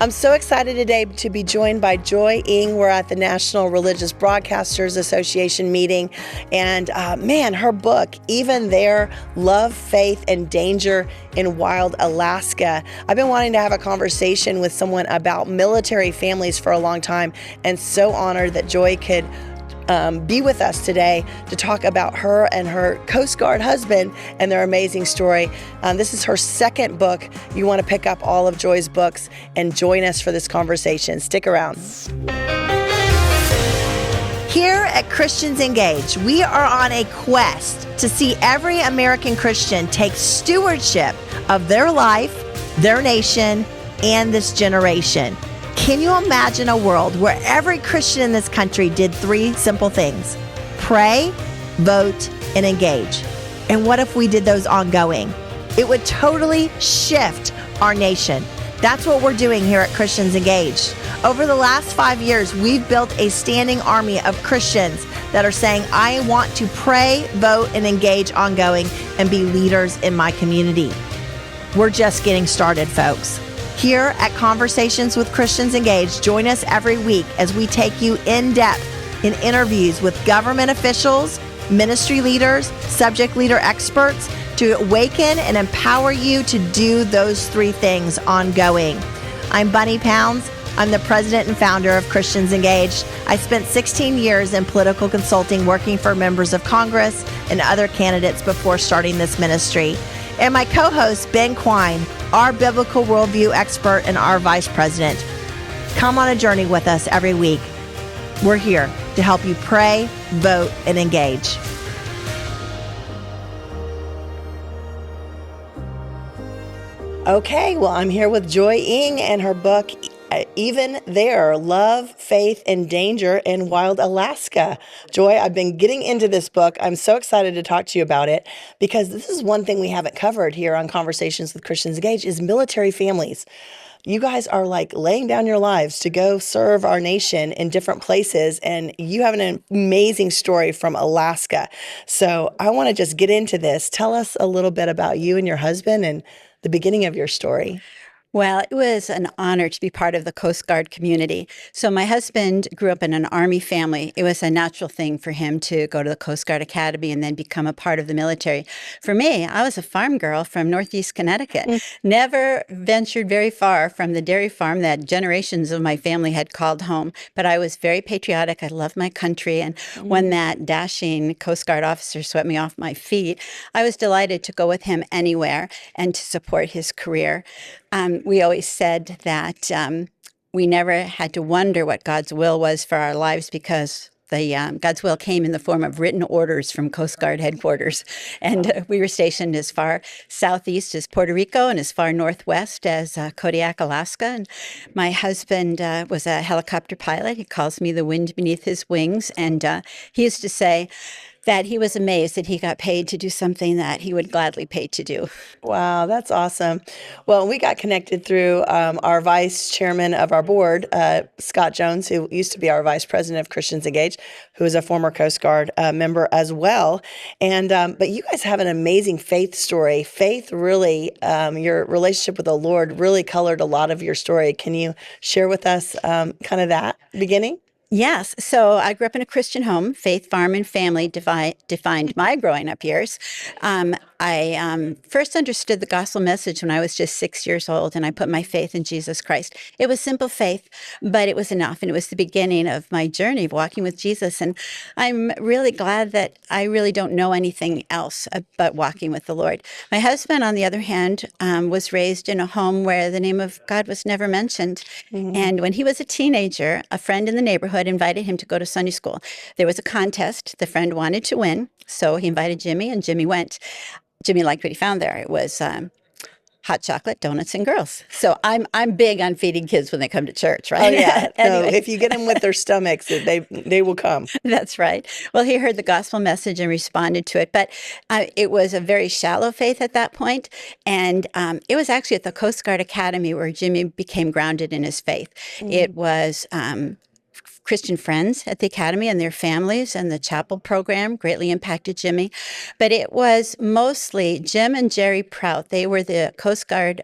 I'm so excited today to be joined by Joy Ng. We're at the National Religious Broadcasters Association meeting, and her book, Even There, Love, Faith, and Danger in Wild Alaska. I've been wanting to have a conversation with someone about military families for a long time, and so honored that Joy could be with us today to talk about her and her Coast Guard husband and their amazing story. This is her second book. You want to pick up all of Joy's books and join us for this conversation. Stick around. Here at Christians Engaged, we are on a quest to see every American Christian take stewardship of their life, their nation, and this generation. Can you imagine a world where every Christian in this country did three simple things? Pray, vote, and engage. And what if we did those ongoing? It would totally shift our nation. That's what we're doing here at Christians Engaged. Over the last 5 years, we've built a standing army of Christians that are saying, I want to pray, vote, and engage ongoing and be leaders in my community. We're just getting started, folks. Here at Conversations with Christians Engaged, join us every week as we take you in depth in interviews with government officials, ministry leaders, subject leader experts to awaken and empower you to do those three things ongoing. I'm Bunny Pounds. I'm the president and founder of Christians Engaged. I spent 16 years in political consulting working for members of Congress and other candidates before starting this ministry. And my co-host, Ben Quine, our biblical worldview expert and our vice president. Come on a journey with us every week. We're here to help you pray, vote, and engage. Okay, well, I'm here with Joy Ng and her book, Even There, Love, Faith, and Danger in Wild Alaska. Joy, I've been getting into this book. I'm so excited to talk to you about it because this is one thing we haven't covered here on Conversations with Christians Engaged is military families. You guys are like laying down your lives to go serve our nation in different places, and you have an amazing story from Alaska. So I want to just get into this. Tell us a little bit about you and your husband and the beginning of your story. Well, it was an honor to be part of the Coast Guard community. So my husband grew up in an Army family. It was a natural thing for him to go to the Coast Guard Academy and then become a part of the military. For me, I was a farm girl from Northeast Connecticut. Never ventured very far from the dairy farm that generations of my family had called home. But I was very patriotic. I loved my country. And when that dashing Coast Guard officer swept me off my feet, I was delighted to go with him anywhere and to support his career. We always said that we never had to wonder what God's will was for our lives because God's will came in the form of written orders from Coast Guard headquarters. And we were stationed as far southeast as Puerto Rico and as far northwest as Kodiak, Alaska. And my husband was a helicopter pilot. He calls me the wind beneath his wings. And he used to say that he was amazed that he got paid to do something that he would gladly pay to do. Wow, that's awesome. Well, we got connected through our vice chairman of our board, Scott Jones, who used to be our vice president of Christians Engaged, who is a former Coast Guard member as well. And but you guys have an amazing faith story. Faith really, your relationship with the Lord really colored a lot of your story. Can you share with us kind of that beginning? Yes. So I grew up in a Christian home. Faith, farm, and family defined my growing up years. I first understood the gospel message when I was just 6 years old, and I put my faith in Jesus Christ. It was simple faith, but it was enough, and it was the beginning of my journey of walking with Jesus. And I'm really glad that I really don't know anything else but walking with the Lord. My husband, on the other hand, was raised in a home where the name of God was never mentioned. Mm-hmm. And when he was a teenager, a friend in the neighborhood invited him to go to Sunday school. There was a contest. The friend wanted to win, so he invited Jimmy, and Jimmy went. Jimmy liked what he found there. It was hot chocolate, donuts, and girls. So I'm big on feeding kids when they come to church, right? Oh, yeah. Anyway. No, if you get them with their stomachs, they will come. That's right. Well, he heard the gospel message and responded to it. But it was a very shallow faith at that point. And it was actually at the Coast Guard Academy where Jimmy became grounded in his faith. Mm-hmm. It was Christian friends at the academy and their families, and the chapel program greatly impacted Jimmy. But it was mostly Jim and Jerry Prout. They were the Coast Guard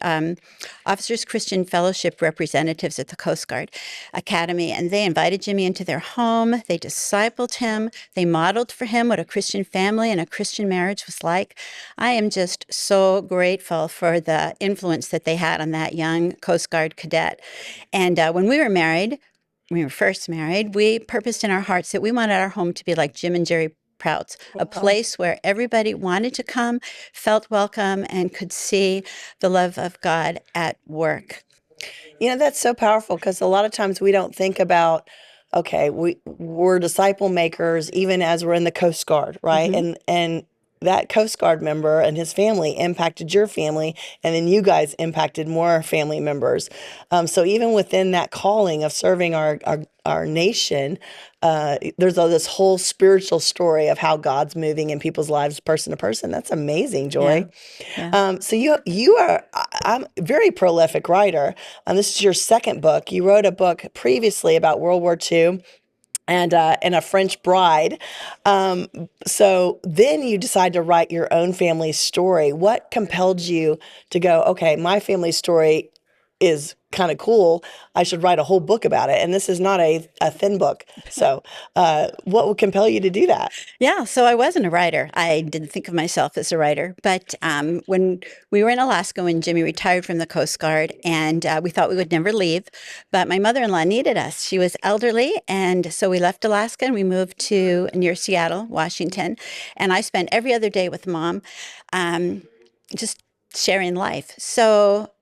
Officers Christian Fellowship representatives at the Coast Guard Academy, and they invited Jimmy into their home. They discipled him. They modeled for him what a Christian family and a Christian marriage was like. I am just so grateful for the influence that they had on that young Coast Guard cadet. And when we were first married, we purposed in our hearts that we wanted our home to be like Jim and Jerry Prout's, a place where everybody wanted to come, felt welcome, and could see the love of God at work. That's so powerful because a lot of times we don't think about, okay, we're disciple makers even as we're in the Coast Guard, right? And that Coast Guard member and his family impacted your family, and then you guys impacted more family members. So even within that calling of serving our nation, there's this whole spiritual story of how God's moving in people's lives, person to person. That's amazing, Joy. So you are I'm a very prolific writer. This is your second book. You wrote a book previously about World War II and a French bride. So then you decide to write your own family story. What compelled you to go, okay, my family story is kind of cool. I should write a whole book about it. And this is not a thin book. So what would compel you to do that? Yeah, so I wasn't a writer. I didn't think of myself as a writer. But when we were in Alaska, when Jimmy retired from the Coast Guard, and we thought we would never leave, but my mother-in-law needed us. She was elderly, and so we left Alaska and we moved to near Seattle, Washington. And I spent every other day with Mom, just sharing life. So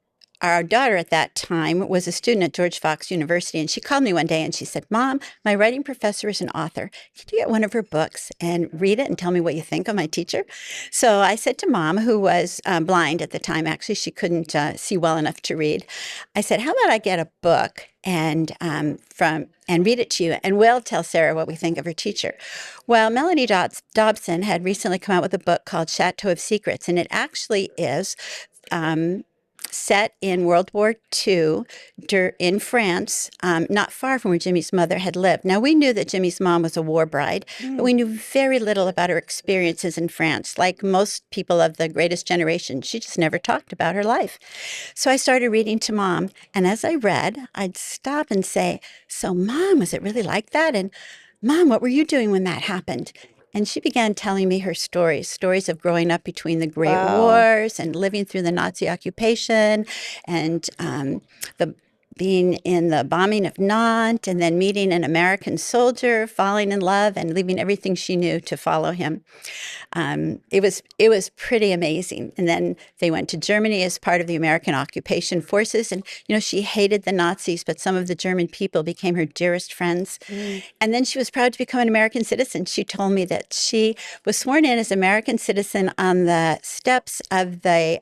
our daughter at that time was a student at George Fox University, and she called me one day and she said, "Mom, my writing professor is an author. Could you get one of her books and read it and tell me what you think of my teacher?" So I said to Mom, who was blind at the time, actually, she couldn't see well enough to read. I said, "How about I get a book and read it to you, and we'll tell Sarah what we think of her teacher." Well, Melanie Dobson had recently come out with a book called Chateau of Secrets, and it actually is set in World War II in France, not far from where Jimmy's mother had lived. Now, we knew that Jimmy's mom was a war bride, but we knew very little about her experiences in France. Like most people of the greatest generation, she just never talked about her life. So I started reading to Mom, and as I read, I'd stop and say, "So, Mom, was it really like that? And Mom, what were you doing when that happened?" And she began telling me her stories of growing up between the Great Wars and living through the Nazi occupation, and the being in the bombing of Nantes, and then meeting an American soldier, falling in love, and leaving everything she knew to follow him. It was pretty amazing. And then they went to Germany as part of the American occupation forces. And, she hated the Nazis, but some of the German people became her dearest friends. And then she was proud to become an American citizen. She told me that she was sworn in as American citizen on the steps of the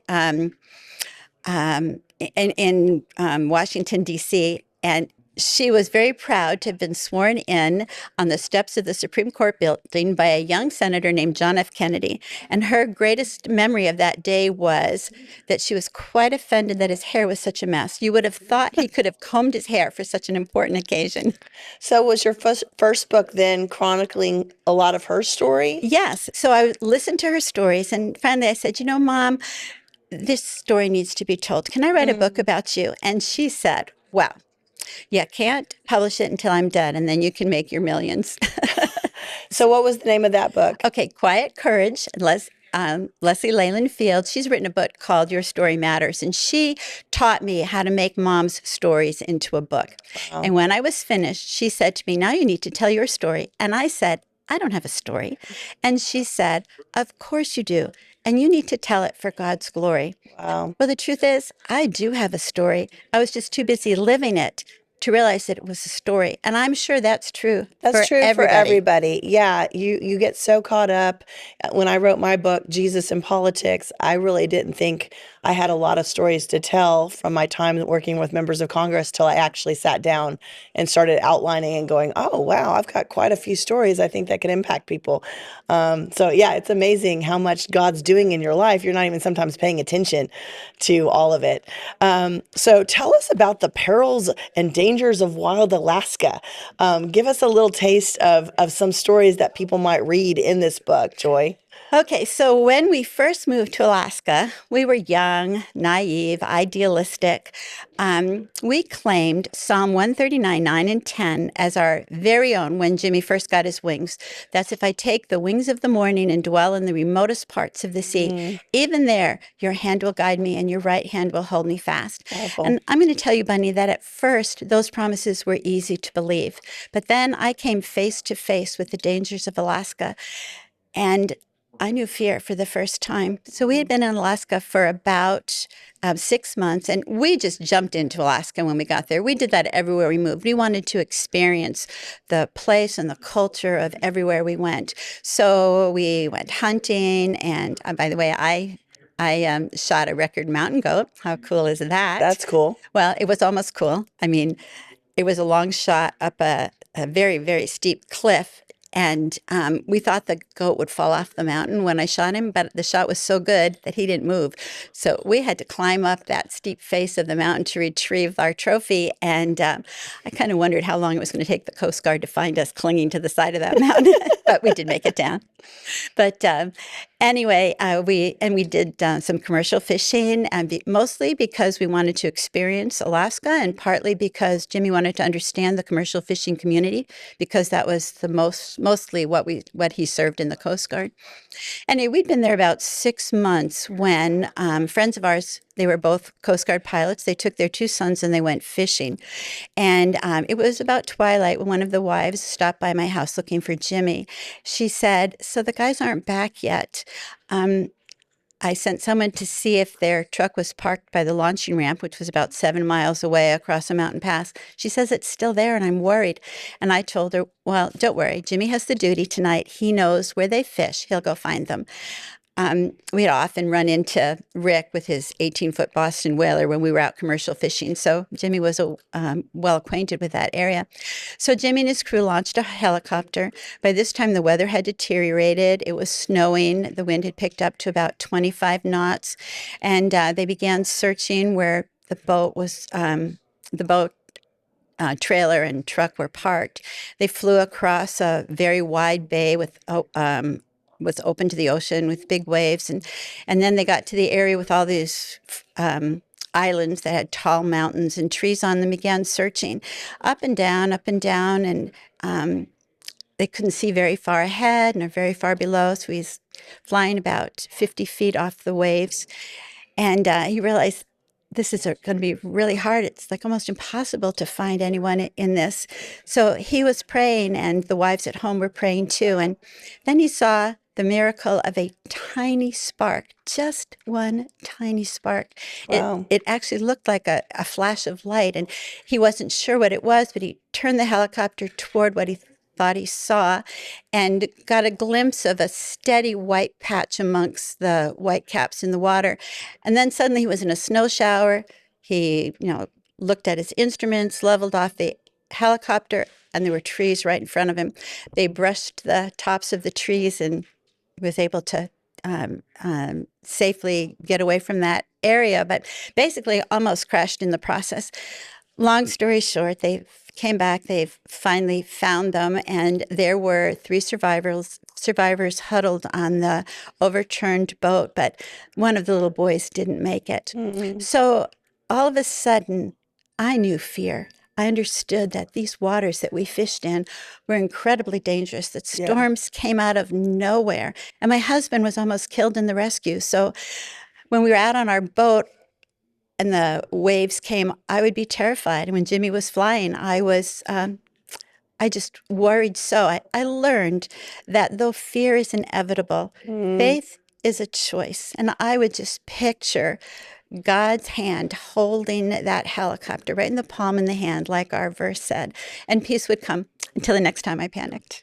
in Washington, D.C., and she was very proud to have been sworn in on the steps of the Supreme Court building by a young senator named John F. Kennedy. And her greatest memory of that day was that she was quite offended that his hair was such a mess. You would have thought he could have combed his hair for such an important occasion. So was your first book then chronicling a lot of her story? Yes. So I listened to her stories, and finally I said, Mom, this story needs to be told. Can I write a book about you? And she said, "Well, you can't publish it until I'm dead, and then you can make your millions." So what was the name of that book? Okay, Quiet Courage. Leslie Leyland Fields, she's written a book called Your Story Matters, and she taught me how to make Mom's stories into a book. And when I was finished, she said to me, "Now you need to tell your story." And I said, "I don't have a story." And she said, "Of course you do. And you need to tell it for God's glory." Wow. Well, the truth is, I do have a story. I was just too busy living it to realize that it was a story. And I'm sure that's true. That's true for everybody. Yeah, you get so caught up. When I wrote my book, Jesus in Politics, I really didn't think I had a lot of stories to tell from my time working with members of Congress till I actually sat down and started outlining and going, "Oh, wow, I've got quite a few stories I think that could impact people." So yeah, it's amazing how much God's doing in your life. You're not even sometimes paying attention to all of it. So tell us about the perils and dangers of wild Alaska. Give us a little taste of some stories that people might read in this book, Joy. Okay, so when we first moved to Alaska, we were young, naive, idealistic. We claimed Psalm 139, 9 and 10 as our very own when Jimmy first got his wings. That's if I take the wings of the morning and dwell in the remotest parts of the sea, even there, your hand will guide me and your right hand will hold me fast. Powerful. And I'm going to tell you, Bunny, that at first those promises were easy to believe. But then I came face to face with the dangers of Alaska. And I knew fear for the first time. So we had been in Alaska for about 6 months, and we just jumped into Alaska when we got there. We did that everywhere we moved. We wanted to experience the place and the culture of everywhere we went. So we went hunting, and by the way, I shot a record mountain goat. How cool is that? That's cool. Well, it was almost cool. I mean, it was a long shot up a very, very steep cliff. And we thought the goat would fall off the mountain when I shot him, but the shot was so good that he didn't move. So we had to climb up that steep face of the mountain to retrieve our trophy. And I kind of wondered how long it was going to take the Coast Guard to find us clinging to the side of that mountain, but we did make it down. But anyway, we did some commercial fishing, and mostly because we wanted to experience Alaska, and partly because Jimmy wanted to understand the commercial fishing community, because that was the mostly what he served in the Coast Guard. Anyway, we'd been there about 6 months when friends of ours, they were both Coast Guard pilots. They took their 2 sons and they went fishing. And it was about twilight when one of the wives stopped by my house looking for Jimmy. She said, "So the guys aren't back yet. I sent someone to see if their truck was parked by the launching ramp, which was about 7 miles away across a mountain pass. She says it's still there and I'm worried." And I told her, "Well, don't worry. Jimmy has the duty tonight. He knows where they fish. He'll go find them." We'd often run into Rick with his 18-foot Boston whaler when we were out commercial fishing. So Jimmy was well acquainted with that area. So Jimmy and his crew launched a helicopter. By this time, the weather had deteriorated. It was snowing. The wind had picked up to about 25 knots. And they began searching where the boat was, trailer and truck were parked. They flew across a very wide bay was open to the ocean with big waves, and then they got to the area with all these islands that had tall mountains and trees on them. Began searching up and down, and they couldn't see very far ahead and very far below. So he's flying about 50 feet off the waves, and he realized this is going to be really hard. It's like almost impossible to find anyone in this. So he was praying, and the wives at home were praying too. And then he saw the miracle of a tiny spark, just one tiny spark. Wow. It actually looked like a flash of light, and he wasn't sure what it was, but he turned the helicopter toward what he thought he saw and got a glimpse of a steady white patch amongst the white caps in the water. And then suddenly he was in a snow shower. He, looked at his instruments, leveled off the helicopter, and there were trees right in front of him. They brushed the tops of the trees, and he was able to safely get away from that area, but basically almost crashed in the process. Long story short, they came back. They've finally found them, and there were 3 survivors huddled on the overturned boat, but one of the little boys didn't make it. Mm-hmm. So all of a sudden, I knew fear. I understood that these waters that we fished in were incredibly dangerous, that storms came out of nowhere. And my husband was almost killed in the rescue. So when we were out on our boat and the waves came, I would be terrified. And when Jimmy was flying, I just worried so. I learned that though fear is inevitable, faith is a choice. And I would just picture God's hand holding that helicopter right in the palm of the hand, like our verse said, and peace would come until the next time I panicked.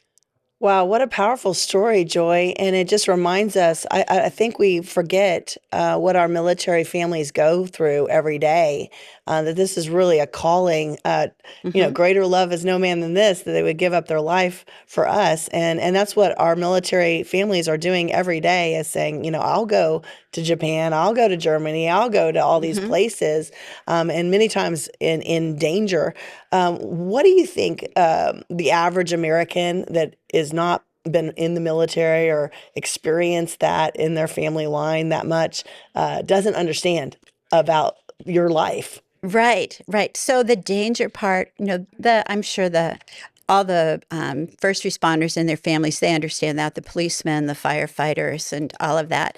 Wow, what a powerful story, Joy. And it just reminds us, I think we forget what our military families go through every day, that this is really a calling. Hmm. Greater love is no man than this, that they would give up their life for us. And that's what our military families are doing every day, is saying, I'll go to Japan, I'll go to Germany, I'll go to all these Hmm. places, and many times in danger. What do you think the average American that is not been in the military or experienced that in their family line that much doesn't understand about your life? Right, right. So the danger part, the I'm sure the all the first responders and their families, they understand that, the policemen, the firefighters, and all of that.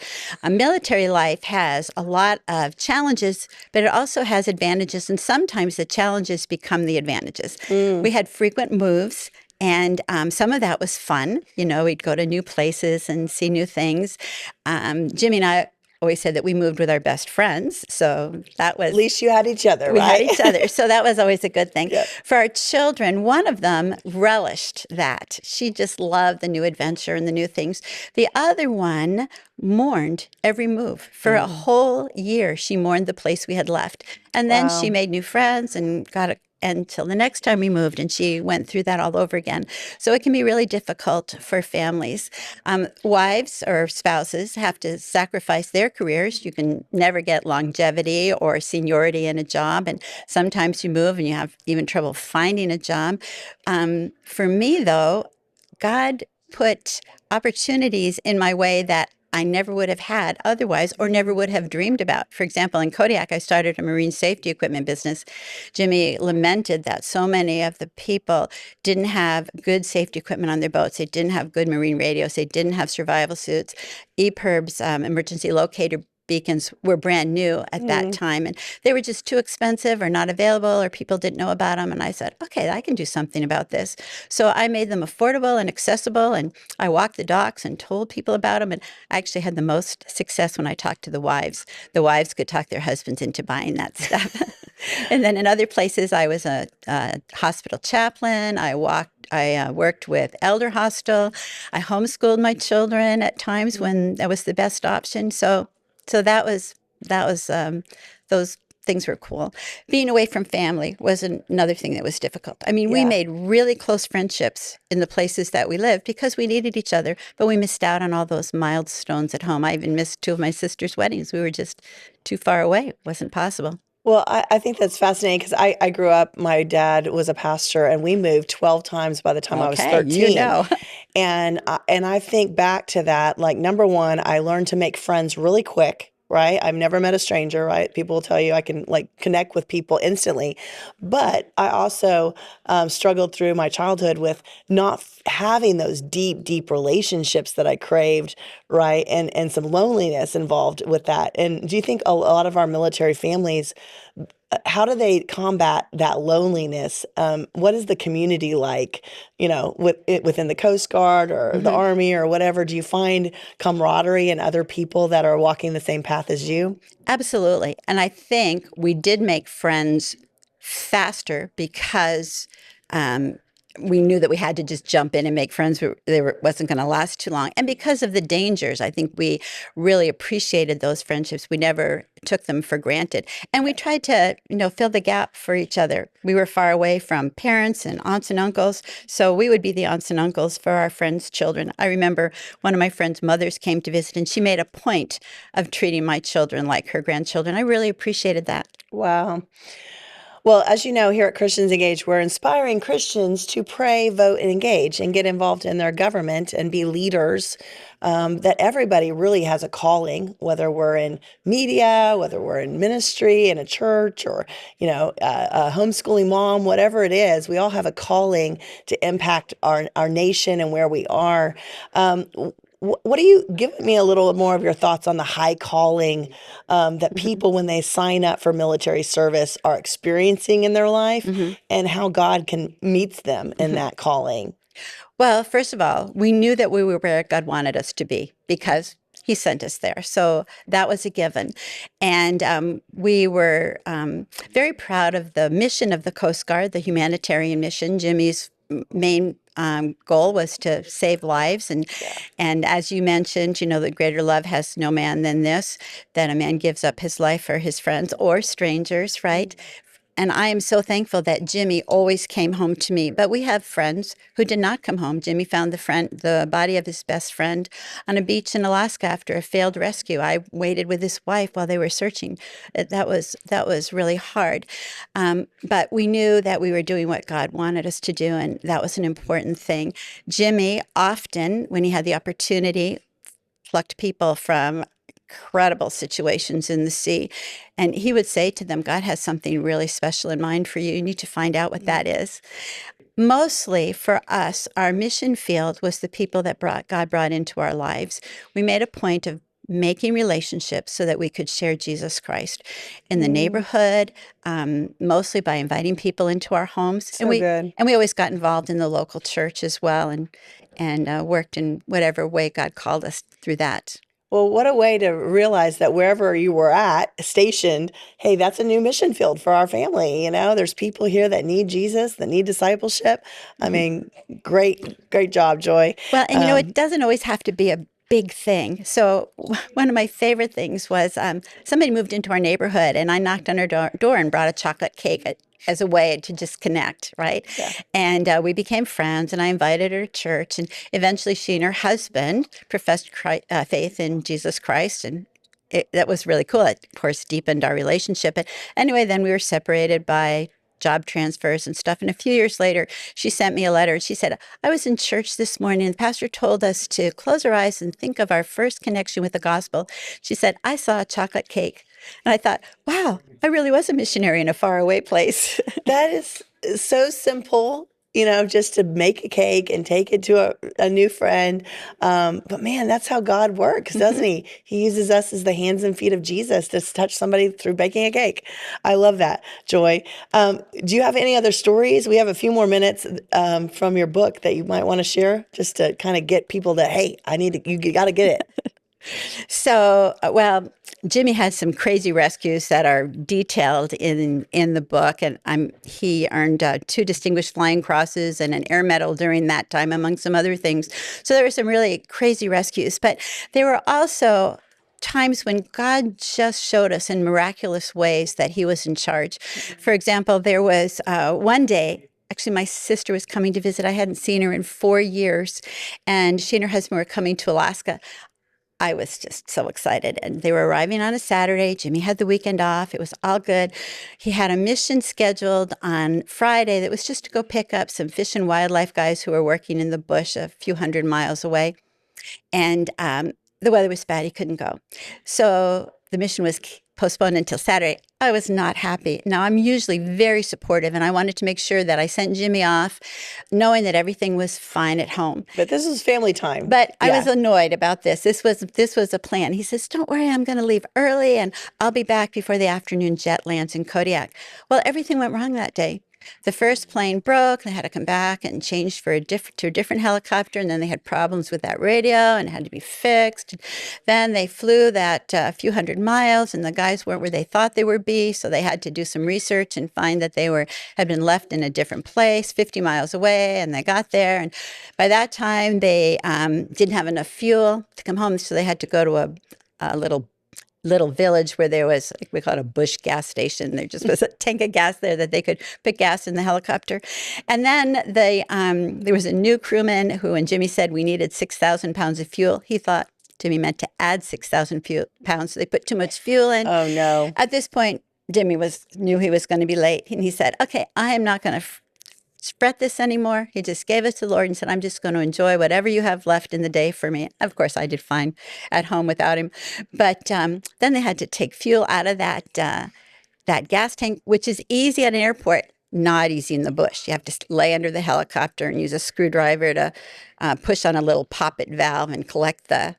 Military life has a lot of challenges, but it also has advantages, and sometimes the challenges become the advantages. Mm, We had frequent moves. And some of that was fun. We'd go to new places and see new things. Jimmy and I always said that we moved with our best friends. So that at was least you had each other, we had right? each other. So that was always a good thing. Yeah. For our children, one of them relished that. She just loved the new adventure and the new things. The other one mourned every move. For a Mm. whole year, she mourned the place we had left. And then she Wow. made new friends and got a until the next time we moved, and she went through that all over again. So it can be really difficult for families. Wives or spouses have to sacrifice their careers. You can never get longevity or seniority in a job, and sometimes you move and you have even trouble finding a job. For me, though, God put opportunities in my way that I never would have had otherwise or never would have dreamed about. For example, in Kodiak, I started a marine safety equipment business. Jimmy lamented that so many of the people didn't have good safety equipment on their boats. They didn't have good marine radios. They didn't have survival suits. EPIRB's emergency locator beacons were brand new at that Mm. time, and they were just too expensive or not available, or people didn't know about them. And I said, okay, I can do something about this. So I made them affordable and accessible, and I walked the docks and told people about them. And I actually had the most success when I talked to the wives. The wives could talk their husbands into buying that stuff. And then in other places, I was a hospital chaplain. I worked with Elder Hostel. I homeschooled my children at times when that was the best option. So that was those things were cool. Being away from family was another thing that was difficult. I mean, we Yeah. made really close friendships in the places that we lived because we needed each other, but we missed out on all those milestones at home. I even missed two of my sister's weddings. We were just too far away. It wasn't possible. Well, I think that's fascinating because I grew up, my dad was a pastor, and we moved 12 times by the time I was Okay, 13. you know. And I think back to that, like number one, I learned to make friends really quick, right? I've never met a stranger, right? People will tell you I can like connect with people instantly. But I also struggled through my childhood with not having those deep, deep relationships that I craved, right? And some loneliness involved with that. And do you think a lot of our military families, how do they combat that loneliness? What is the community like, within the Coast Guard or the Hmm. Army or whatever? Do you find camaraderie in other people that are walking the same path as you? Absolutely. And I think we did make friends faster because um, we knew that we had to just jump in and make friends. Wasn't going to last too long. And because of the dangers, I think we really appreciated those friendships. We never took them for granted. And we tried to, fill the gap for each other. We were far away from parents and aunts and uncles. So we would be the aunts and uncles for our friends' children. I remember one of my friend's mothers came to visit, and she made a point of treating my children like her grandchildren. I really appreciated that. Wow. Well, as you know, here at Christians Engage, we're inspiring Christians to pray, vote, and engage and get involved in their government and be leaders. That everybody really has a calling, whether we're in media, whether we're in ministry, in a church, or, a homeschooling mom, whatever it is, we all have a calling to impact our nation and where we are. Um, what do you give me a little more of your thoughts on the high calling that Hmm. people, when they sign up for military service, are experiencing in their life, Hmm. and how God can meets them in Hmm. that calling? Well, first of all, we knew that we were where God wanted us to be because He sent us there. So that was a given. And we were very proud of the mission of the Coast Guard, the humanitarian mission. Jimmy's main goal was to save lives. And as you mentioned, that greater love has no man than this, that a man gives up his life for his friends or strangers, right? And I am so thankful that Jimmy always came home to me. But we have friends who did not come home. Jimmy found the body of his best friend on a beach in Alaska after a failed rescue. I waited with his wife while they were searching. That was really hard. But we knew that we were doing what God wanted us to do, and that was an important thing. Jimmy often, when he had the opportunity, plucked people from incredible situations in the sea. And he would say to them, God has something really special in mind for you. You need to find out what that is. Mostly for us, our mission field was the people that God brought into our lives. We made a point of making relationships so that we could share Jesus Christ in the neighborhood, mostly by inviting people into our homes. So good. And we always got involved in the local church as well, and worked in whatever way God called us through that. Well, what a way to realize that wherever you were stationed, hey, that's a new mission field for our family. There's people here that need Jesus, that need discipleship. I mean, great job, Joy. Well, and it doesn't always have to be a big thing. So one of my favorite things was somebody moved into our neighborhood, and I knocked on her door and brought a chocolate cake as a way to just connect, right? Yeah. And we became friends, and I invited her to church, and eventually she and her husband professed faith in Jesus Christ, and that was really cool. It, of course, deepened our relationship. But anyway, then we were separated by job transfers and stuff. And a few years later, she sent me a letter. She said, I was in church this morning, and the pastor told us to close our eyes and think of our first connection with the gospel. She said, I saw a chocolate cake. And I thought, wow, I really was a missionary in a faraway place. That is so simple, just to make a cake and take it to a new friend. But man, that's how God works, doesn't he? He uses us as the hands and feet of Jesus to touch somebody through baking a cake. I love that, Joy. Do you have any other stories? We have a few more minutes from your book that you might want to share, just to kind of get people to, hey, you got to get it. So, well, Jimmy has some crazy rescues that are detailed in the book, and he earned 2 Distinguished Flying Crosses and an Air Medal during that time, among some other things. So there were some really crazy rescues, but there were also times when God just showed us in miraculous ways that he was in charge. For example, there was one day. Actually, my sister was coming to visit. I hadn't seen her in 4 years, and she and her husband were coming to Alaska. I was just so excited. And they were arriving on a Saturday. Jimmy had the weekend off. It was all good. He had a mission scheduled on Friday that was just to go pick up some fish and wildlife guys who were working in the bush a few hundred miles away. And the weather was bad. He couldn't go. So the mission was postponed until Saturday. I was not happy. Now, I'm usually very supportive, and I wanted to make sure that I sent Jimmy off knowing that everything was fine at home. But this was family time. But I was annoyed about this. This was a plan. He says, don't worry, I'm going to leave early, and I'll be back before the afternoon jet lands in Kodiak. Well, everything went wrong that day. The first plane broke. They had to come back and change to a different helicopter, and then they had problems with that radio and it had to be fixed. Then they flew that few hundred miles, and the guys weren't where they thought they would be, so they had to do some research and find that they had been left in a different place, 50 miles away, and they got there. And by that time, they didn't have enough fuel to come home, so they had to go to a little village where there was, we call it a bush gas station. There just was a tank of gas there that they could put gas in the helicopter. And then there was a new crewman who, when Jimmy said we needed 6,000 pounds of fuel, he thought Jimmy meant to add 6,000 pounds. So they put too much fuel in. Oh, no. At this point, Jimmy knew he was going to be late. And he said, okay, I am not going to fret this anymore. He just gave us to the Lord and said, I'm just going to enjoy whatever you have left in the day for me. Of course, I did fine at home without him. But then they had to take fuel out of that gas tank, which is easy at an airport, not easy in the bush. You have to lay under the helicopter and use a screwdriver to push on a little poppet valve and collect the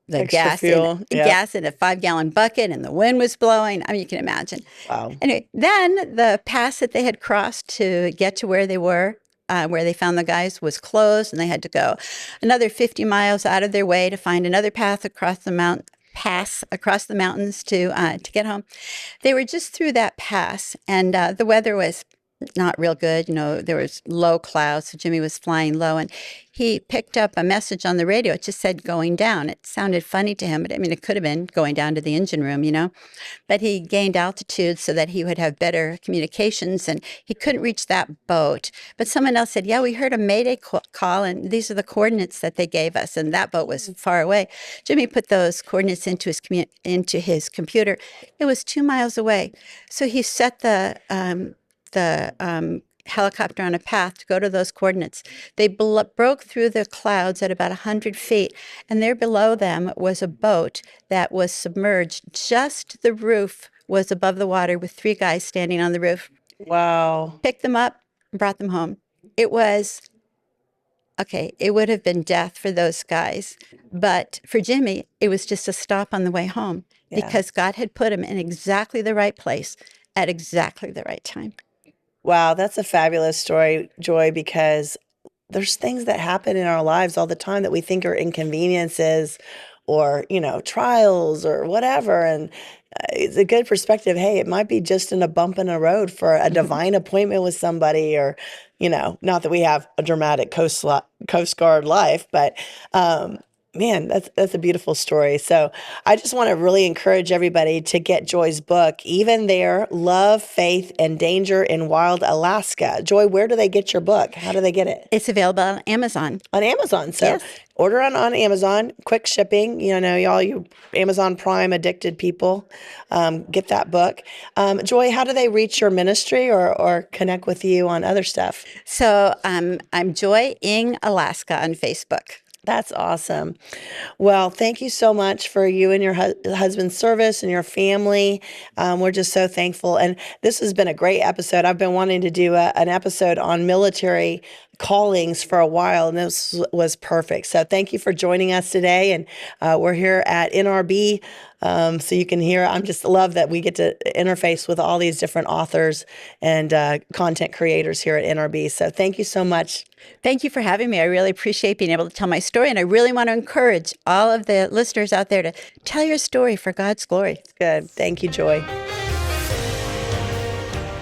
gas in a 5-gallon bucket, and the wind was blowing. I mean, you can imagine. Wow. Anyway, then the pass that they had crossed to get to where they were, where they found the guys, was closed, and they had to go another 50 miles out of their way to find another pass across the mountains to get home. They were just through that pass, and the weather was not real good. There was low clouds, so Jimmy was flying low, and he picked up a message on the radio. It just said going down. It sounded funny to him, but I mean, it could have been going down to the engine room. But he gained altitude so that he would have better communications, and he couldn't reach that boat. But someone else said, yeah, we heard a mayday call, and these are the coordinates that they gave us, and that boat was far away. Jimmy put those coordinates into his computer. It was 2 miles away. So he set the helicopter on a path to go to those coordinates. They broke through the clouds at about 100 feet, and there below them was a boat that was submerged. Just the roof was above the water with 3 guys standing on the roof. Wow. Picked them up, brought them home. It would have been death for those guys. But for Jimmy, it was just a stop on the way home because God had put him in exactly the right place at exactly the right time. Wow, that's a fabulous story, Joy, because there's things that happen in our lives all the time that we think are inconveniences or, trials or whatever. And it's a good perspective. Hey, it might be just in a bump in the road for a divine appointment with somebody or, not that we have a dramatic Coast Guard life, but man, that's a beautiful story. So I just want to really encourage everybody to get Joy's book, Even There, Love, Faith, and Danger in Wild Alaska. Joy, where do they get your book? How do they get it? It's available on Amazon. On Amazon. So yes. Order on Amazon, quick shipping. Y'all, you Amazon Prime addicted people, get that book. Joy, how do they reach your ministry or connect with you on other stuff? So I'm Joy Ing Alaska on Facebook. That's awesome. Well, thank you so much for you and your husband's service and your family. We're just so thankful. And this has been a great episode. I've been wanting to do an episode on military callings for a while, and this was perfect. So thank you for joining us today. And we're here at NRB, so you can hear. I'm just love that we get to interface with all these different authors and content creators here at NRB. So thank you so much. Thank you for having me. I really appreciate being able to tell my story, and I really want to encourage all of the listeners out there to tell your story for God's glory. Good. Thank you, Joy.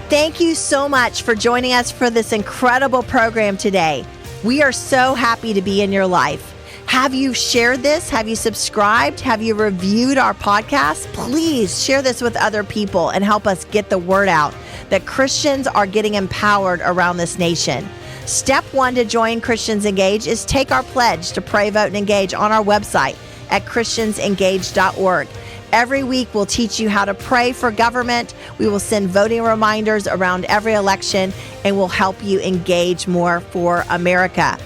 Thank you so much for joining us for this incredible program today. We are so happy to be in your life. Have you shared this? Have you subscribed? Have you reviewed our podcast? Please share this with other people and help us get the word out that Christians are getting empowered around this nation. Step 1 to join Christians Engage is take our pledge to pray, vote, and engage on our website at christiansengage.org. Every week, we'll teach you how to pray for government. We will send voting reminders around every election, and we'll help you engage more for America.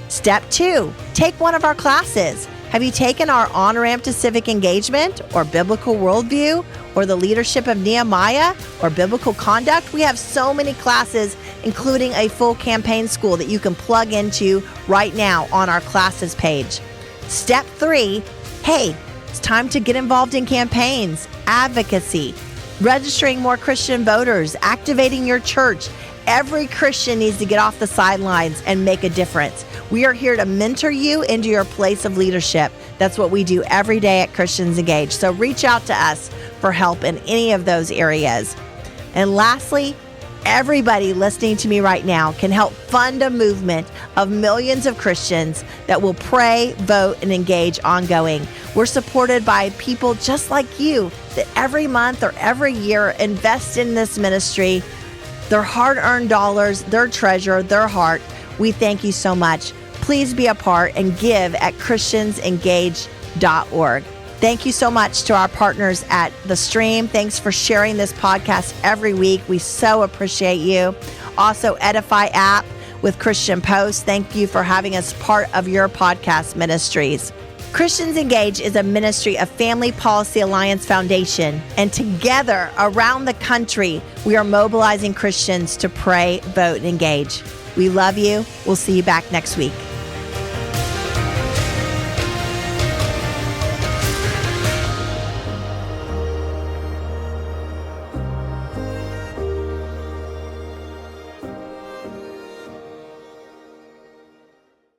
Step 2, take one of our classes. Have you taken our On-Ramp to Civic Engagement or Biblical Worldview or the Leadership of Nehemiah or Biblical Conduct? We have so many classes, including a full campaign school that you can plug into right now on our classes page. Step 3, hey, it's time to get involved in campaigns, advocacy, registering more Christian voters, activating your church. Every Christian needs to get off the sidelines and make a difference. We are here to mentor you into your place of leadership. That's what we do every day at Christians Engage. So reach out to us for help in any of those areas. And lastly, everybody listening to me right now can help fund a movement of millions of Christians that will pray, vote, and engage ongoing. We're supported by people just like you that every month or every year invest in this ministry, their hard-earned dollars, their treasure, their heart. We thank you so much. Please be a part and give at christiansengage.org. Thank you so much to our partners at The Stream. Thanks for sharing this podcast every week. We so appreciate you. Also, Edify app with Christian Post. Thank you for having us part of your podcast ministries. Christians Engage is a ministry of Family Policy Alliance Foundation, and together around the country, we are mobilizing Christians to pray, vote, and engage. We love you. We'll see you back next week.